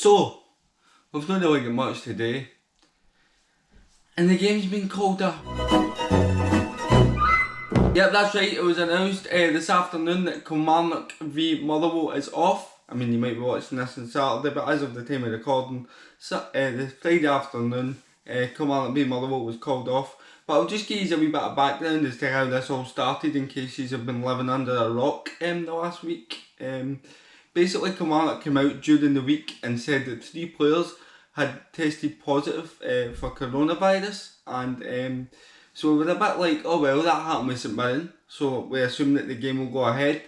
So, we've not really got much today, and the game's been called up. Yep, that's right, it was announced this afternoon that Kilmarnock v Motherwell is off. I mean, you might be watching this on Saturday, but as of the time of recording, the Friday afternoon, Kilmarnock v Motherwell was called off. But I'll just give you a wee bit of background as to how this all started, in case you have been living under a rock the last week. Basically, Kilmarnock came out during the week and said that 3 players had tested positive for coronavirus, and so we were a bit like, oh well, that happened with St Mirren, so we assume that the game will go ahead.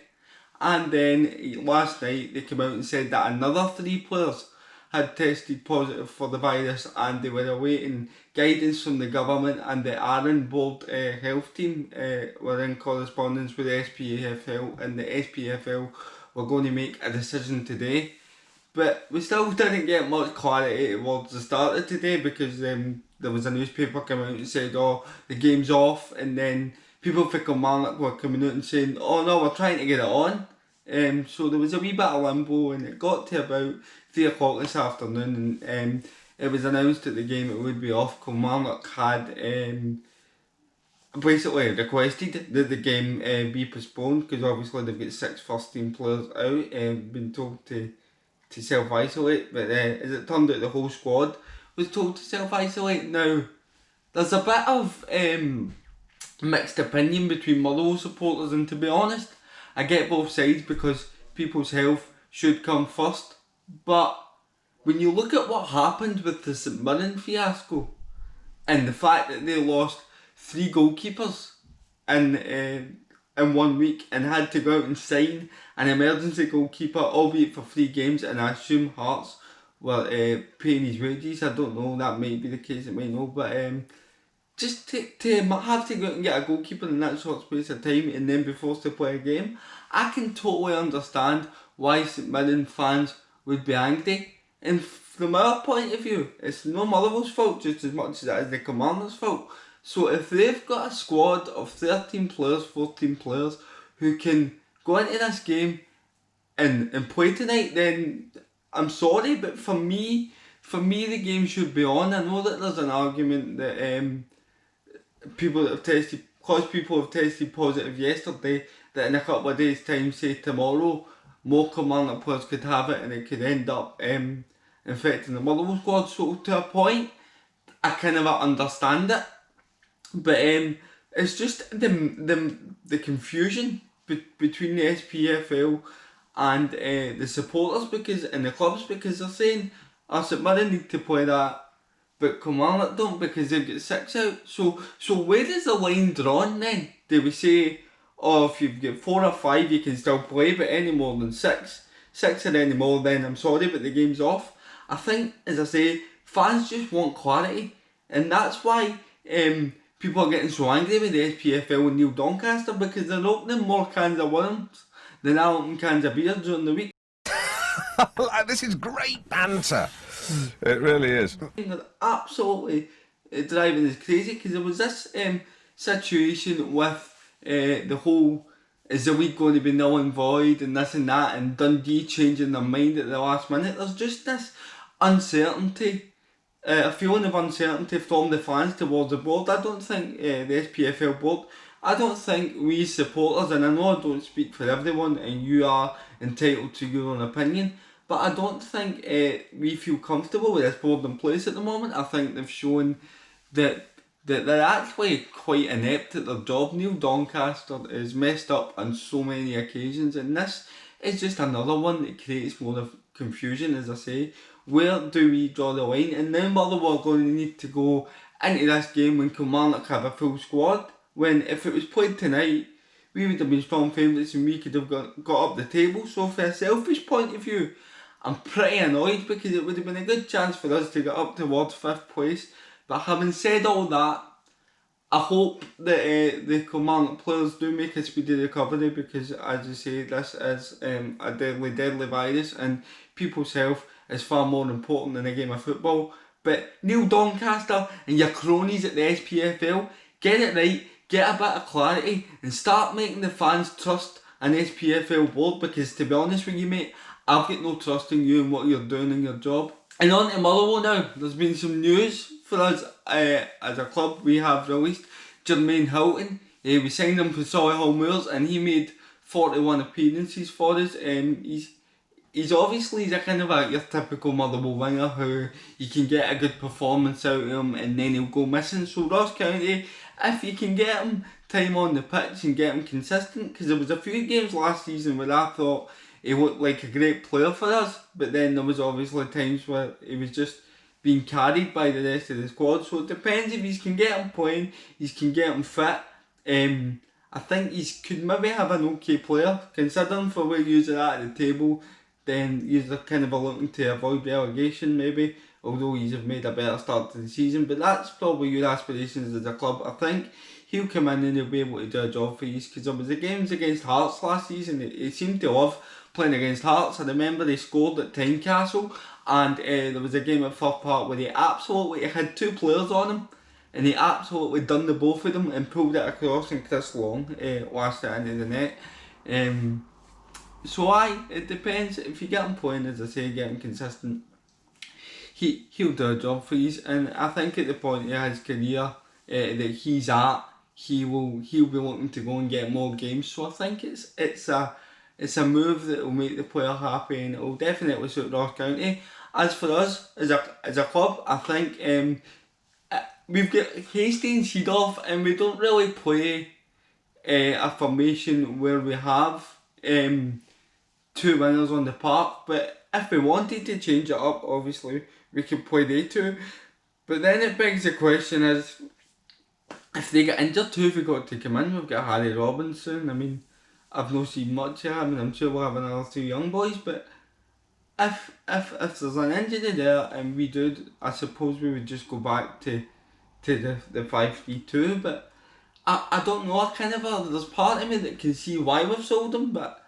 And then last night they came out and said that another 3 players had tested positive for the virus, and they were awaiting guidance from the government, and the Arran Board health team were in correspondence with the SPFL, and the SPFL were going to make a decision today. But we still didn't get much clarity towards the start of today, because there was a newspaper coming out and said, oh, the game's off, and then people from Kilmarnock were coming out and saying, oh no, we're trying to get it on. So there was a wee bit of limbo, and it got to about 3 o'clock this afternoon, and it was announced that the game it would be off. Kilmarnock had basically requested that the game be postponed, because obviously they've got 6 first team players out and been told to self-isolate, but as it turned out, the whole squad was told to self-isolate. Now, there's a bit of mixed opinion between Motherwell supporters, and to be honest, I get both sides, because people's health should come first. But when you look at what happened with the St Mirren fiasco, and the fact that they lost 3 goalkeepers in 1 week, and had to go out and sign an emergency goalkeeper, albeit for 3 games, and I assume Hearts were paying his wages. I don't know, that might be the case, it might not, but just to have to go out and get a goalkeeper in that short space of time and then be forced to play a game, I can totally understand why St Mirren fans would be angry. And from our point of view, it's no Motherwell's fault just as much as it is the Kilmarnock's fault. So if they've got a squad of 13 players, 14 players who can go into this game and play tonight, then I'm sorry, but for me the game should be on. I know that there's an argument that people have tested positive yesterday, that in a couple of days' time, say tomorrow, more Kilmarnock players could have it, and it could end up infecting the Motherwell squad. So to a point, I kind of understand it, but it's just the confusion between the SPFL and the supporters and the clubs, because they're saying, St Mirren need to play that, but Kilmarnock don't, because they've got 6 out. So where is the line drawn then? Do we say, oh, if you've got 4 or 5 you can still play, but any more than 6 or any more, then I'm sorry, but the game's off? I think, as I say, fans just want clarity, and that's why people are getting so angry with the SPFL and Neil Doncaster, because they're opening more cans of worms than I open cans of beer during the week. This is great banter. It really is. They're absolutely driving us crazy, because there was this situation with the whole, is the league going to be null and void and this and that, and Dundee changing their mind at the last minute. There's just this uncertainty, a feeling of uncertainty from the fans towards the board. I don't think the SPFL board, I don't think we supporters, and I know I don't speak for everyone and you are entitled to your own opinion, but I don't think we feel comfortable with this board in place at the moment. I think they've shown that they're actually quite inept at their job. Neil Doncaster is messed up on so many occasions, and this is just another one that creates more of confusion, as I say. Where do we draw the line? And now Motherwell are going to need to go into this game when Kilmarnock have a full squad, when if it was played tonight, we would have been strong favourites and we could have got up the table. So from a selfish point of view, I'm pretty annoyed, because it would have been a good chance for us to get up towards 5th place. But having said all that, I hope that the Kilmarnock players do make a speedy recovery, because as I say, this is a deadly virus, and people's health is far more important than a game of football. But Neil Doncaster and your cronies at the SPFL, get it right, get a bit of clarity, and start making the fans trust an SPFL board, because to be honest with you, mate, I've got no trust in you and what you're doing in your job. And on to Motherwell now. There's been some news for us as a club. We have released Jermaine Hylton. We signed him for Solihull Moors and he made 41 appearances for us. He's obviously a kind of your typical Motherwell winger who you can get a good performance out of him and then he'll go missing. So Ross County, if you can get him time on the pitch and get him consistent, because there was a few games last season where I thought he looked like a great player for us, but then there was obviously times where he was just being carried by the rest of the squad. So it depends if you can get him playing, you can get him fit. I think he could maybe have an okay player, considering for where you're at the table. Then you're kind of looking to avoid relegation maybe, although he's made a better start to the season. But that's probably your aspirations as a club. I think he'll come in and he'll be able to do a job for you, because there was the games against Hearts last season. He seemed to love playing against Hearts. I remember they scored at Tynecastle, and there was a game at Firth Park where he had two players on him, and he absolutely done the both of them and pulled it across, and Chris Long lashed it into the net. So it depends. If you get him playing, as I say, get him consistent, he'll do a job for you. And I think at the point of his career that he's at, he'll be looking to go and get more games. So I think it's a move that will make the player happy, and it will definitely suit Ross County. As for us as a club, I think we've got Hastings, Seedorf, and we don't really play a formation where we have two wingers on the park, but if we wanted to change it up, obviously we could play they two. But then it begs the question is, if they get injured, who have we got to come in? We've got Harry Robinson. I mean, I've not seen much of him, and I'm sure we'll have another two young boys, but if there's an injury there and we do, I suppose we would just go back to the 5-3-2, but I don't know, there's part of me that can see why we've sold him, but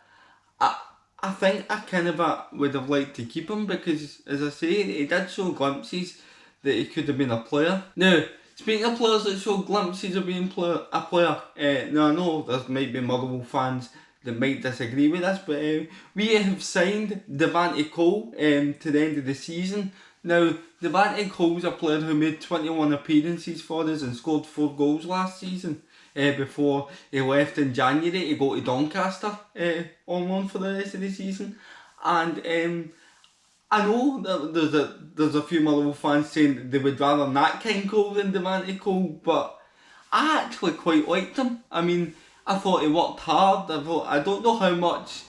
I think I would have liked to keep him, because, as I say, he did show glimpses that he could have been a player. Now, speaking of players that show glimpses of being a player, now I know there might be Motherwell fans that might disagree with this, but we have signed Devante Cole to the end of the season. Now, Devante Cole's a player who made 21 appearances for us and scored 4 goals last season. Before he left in January to go to Doncaster on loan for the rest of the season. And I know that there's a few Motherwell fans saying that they would rather Nat King Cole than Devante Cole, but I actually quite liked him. I mean, I thought he worked hard. I don't know how much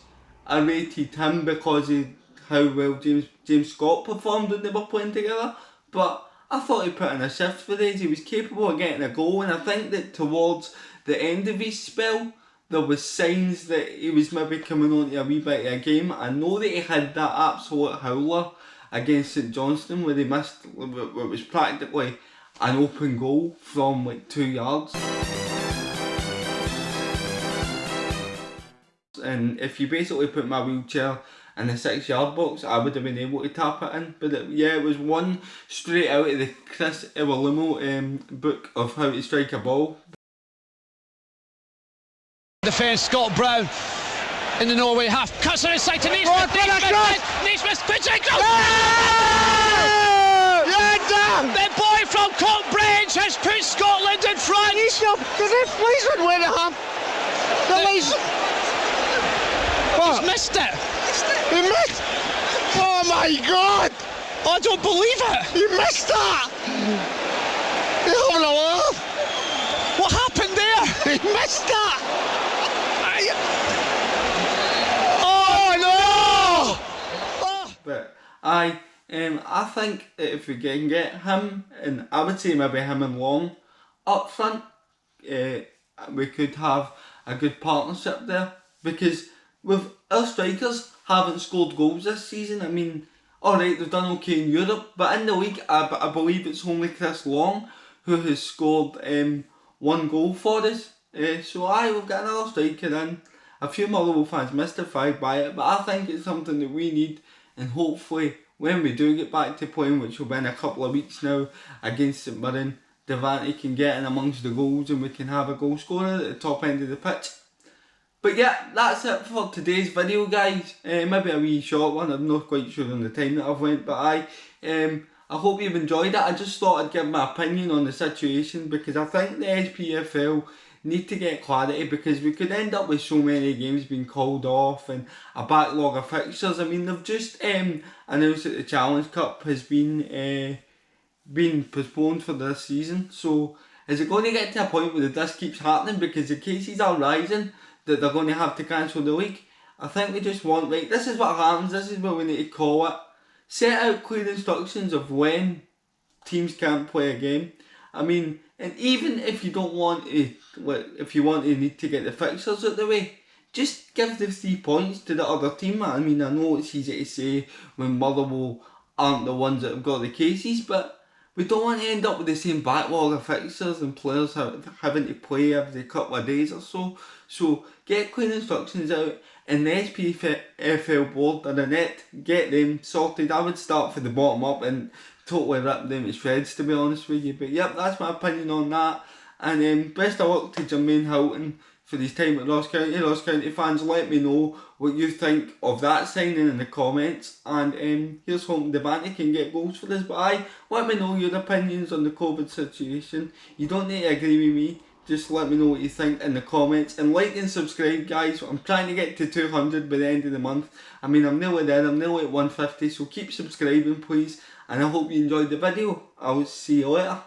I rated him because of how well James Scott performed when they were playing together, but I thought he put in a shift for these. He was capable of getting a goal, and I think that towards the end of his spell, there was signs that he was maybe coming on to a wee bit of a game. I know that he had that absolute howler against St Johnstone where they missed what was practically an open goal from like 2 yards. And if you basically put my wheelchair in the 6-yard box, I would have been able to tap it in. But it was one straight out of the Chris Iwelumo book of how to strike a ball. Defence, Scott Brown in the Norway half, cuts on his side to Naismith, Naismith puts it, goes! The boy from Cockbridge has put Scotland in front! The policeman went at him! He's missed it! He missed! Oh my God! I don't believe it! He missed that! You're having a laugh! What happened there? He missed that! But I think that if we can get him, and I would say maybe him and Long up front, we could have a good partnership there, because our strikers haven't scored goals this season. I mean, alright, they've done okay in Europe, but in the league I believe it's only Chris Long who has scored 1 goal for us. So we've got another striker in. A few Motherwell fans mystified by it, but I think it's something that we need. And hopefully, when we do get back to playing, which will be in a couple of weeks now, against St Mirren, Devante can get in amongst the goals and we can have a goal scorer at the top end of the pitch. But yeah, that's it for today's video, guys. Maybe a wee short one. I'm not quite sure on the time that I've went, but I hope you've enjoyed it. I just thought I'd give my opinion on the situation, because I think the SPFL need to get clarity, because we could end up with so many games being called off and a backlog of fixtures. I mean, they've just announced that the Challenge Cup has been postponed for this season. So is it going to get to a point where this keeps happening because the cases are rising, that they're going to have to cancel the league? I think we just want, like, this is what happens, this is what we need to call it. Set out clear instructions of when teams can't play a game. I mean, and even if you don't want to, if you need to get the fixtures out of the way, just give the 3 points to the other team. I mean, I know it's easy to say when Motherwell aren't the ones that have got the cases, but we don't want to end up with the same backlog of fixtures and players having to play every couple of days or so. So get clear instructions out, and the SPFL board and the net, get them sorted. I would start from the bottom up and totally rip them to shreds, to be honest with you. But yep, that's my opinion on that. And best of luck to Jermaine Hylton for his time at Ross County. Ross County fans, let me know what you think of that signing in the comments. And here's hoping Devante can get goals for this. But let me know your opinions on the COVID situation. You don't need to agree with me. Just let me know what you think in the comments. And like and subscribe, guys. I'm trying to get to 200 by the end of the month. I mean, I'm nearly there. I'm nearly at 150. So keep subscribing, please. And I hope you enjoyed the video. I'll see you later.